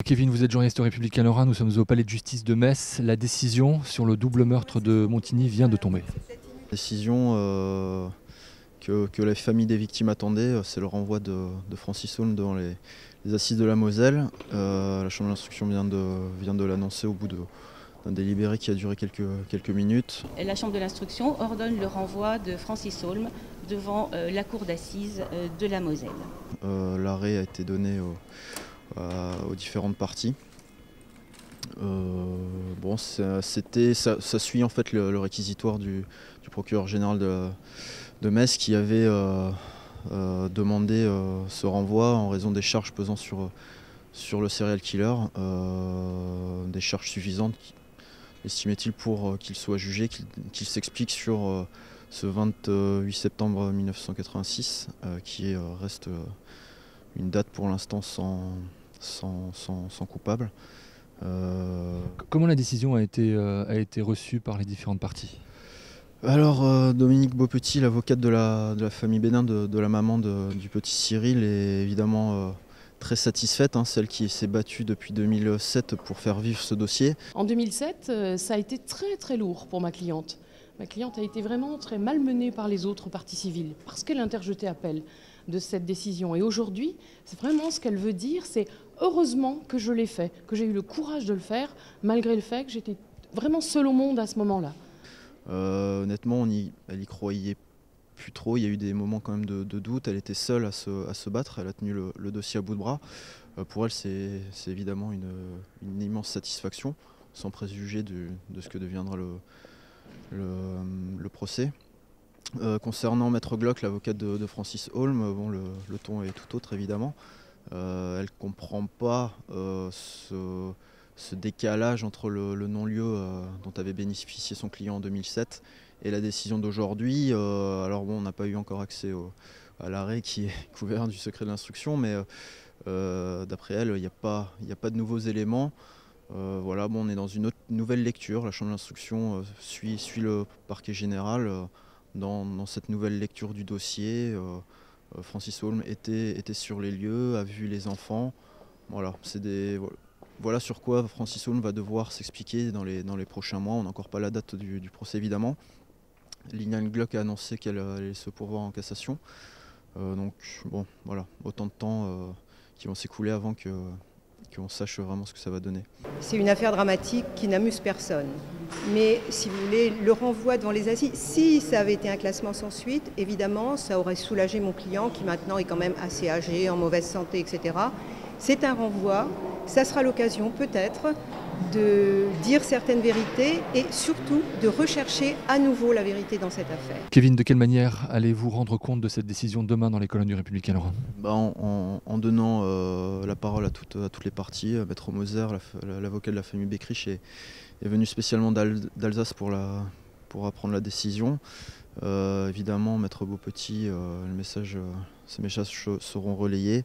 Kevin, vous êtes journaliste au Républicain Lorrain, nous sommes au palais de justice de Metz. La décision sur le double meurtre de Montigny vient de tomber. Décision que la famille des victimes attendait, c'est le renvoi de Francis Holm devant les assises de la Moselle. La chambre d'instruction vient de l'annoncer au bout d'un délibéré qui a duré quelques minutes. La chambre de l'instruction ordonne le renvoi de Francis Holm devant la cour d'assises de la Moselle. L'arrêt a été donné aux différentes parties. Ça suit en fait le réquisitoire du procureur général de Metz qui avait demandé ce renvoi en raison des charges pesant sur le serial killer, des charges suffisantes, estimait-il, pour qu'il soit jugé, qu'il s'explique sur ce 28 septembre 1986, qui reste une date pour l'instant sans coupable. Comment la décision a été reçue par les différentes parties ? Alors Dominique Beaupetit, l'avocate de la famille Bénin, de la maman du petit Cyril, est évidemment très satisfaite, celle qui s'est battue depuis 2007 pour faire vivre ce dossier. En 2007, ça a été très très lourd pour ma cliente. Ma cliente a été vraiment très malmenée par les autres parties civiles parce qu'elle a interjeté appel de cette décision. Et aujourd'hui, c'est vraiment ce qu'elle veut dire, c'est heureusement que je l'ai fait, que j'ai eu le courage de le faire, malgré le fait que j'étais vraiment seule au monde à ce moment-là. Honnêtement, elle y croyait plus trop, il y a eu des moments quand même de doute, elle était seule à se battre, elle a tenu le dossier à bout de bras. Pour elle, c'est évidemment une immense satisfaction, sans préjuger de ce que deviendra le procès. Concernant Maître Glock, l'avocate de Francis Holm, le ton est tout autre évidemment. Elle ne comprend pas ce décalage entre le non-lieu dont avait bénéficié son client en 2007 et la décision d'aujourd'hui. On n'a pas eu encore accès à l'arrêt qui est couvert du secret de l'instruction, mais d'après elle, il n'y a pas de nouveaux éléments. On est dans une nouvelle lecture. La chambre d'instruction suit le parquet général dans cette nouvelle lecture du dossier. Francis Holm était sur les lieux, a vu les enfants. Voilà sur quoi Francis Holm va devoir s'expliquer dans les prochains mois. On n'a encore pas la date du procès évidemment. Liliane Glock a annoncé qu'elle allait se pourvoir en cassation. Autant de temps qui vont s'écouler avant qu'on sache vraiment ce que ça va donner. C'est une affaire dramatique qui n'amuse personne. Mais si vous voulez, le renvoi devant les assises, si ça avait été un classement sans suite, évidemment, ça aurait soulagé mon client qui maintenant est quand même assez âgé, en mauvaise santé, etc. C'est un renvoi, ça sera l'occasion peut-être de dire certaines vérités et surtout de rechercher à nouveau la vérité dans cette affaire. Kevin, de quelle manière allez-vous rendre compte de cette décision demain dans les colonnes du Républicain Lorrain ? En donnant la parole à toutes les parties. Maître Moser, l'avocat de la famille Beckrich, est venu spécialement d'Alsace pour apprendre la décision. Évidemment, Maître Beaupetit, ces messages seront relayés.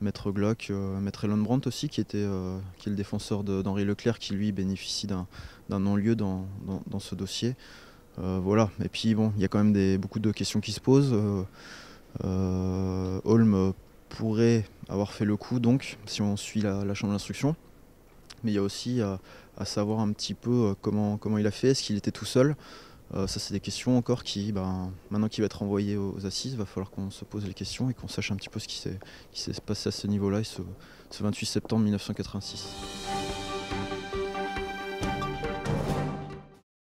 Maître Glock, Maître Elon Brandt aussi, qui est le défenseur d'Henri Leclerc, qui lui bénéficie d'un non-lieu dans ce dossier. Et puis il y a quand même beaucoup de questions qui se posent. Holm pourrait avoir fait le coup, donc, si on suit la chambre d'instruction. Mais il y a aussi à savoir un petit peu comment il a fait, est-ce qu'il était tout seul ? Ça, c'est des questions encore maintenant qu'il va être envoyé aux assises, il va falloir qu'on se pose les questions et qu'on sache un petit peu ce qui s'est passé à ce niveau-là, ce 28 septembre 1986.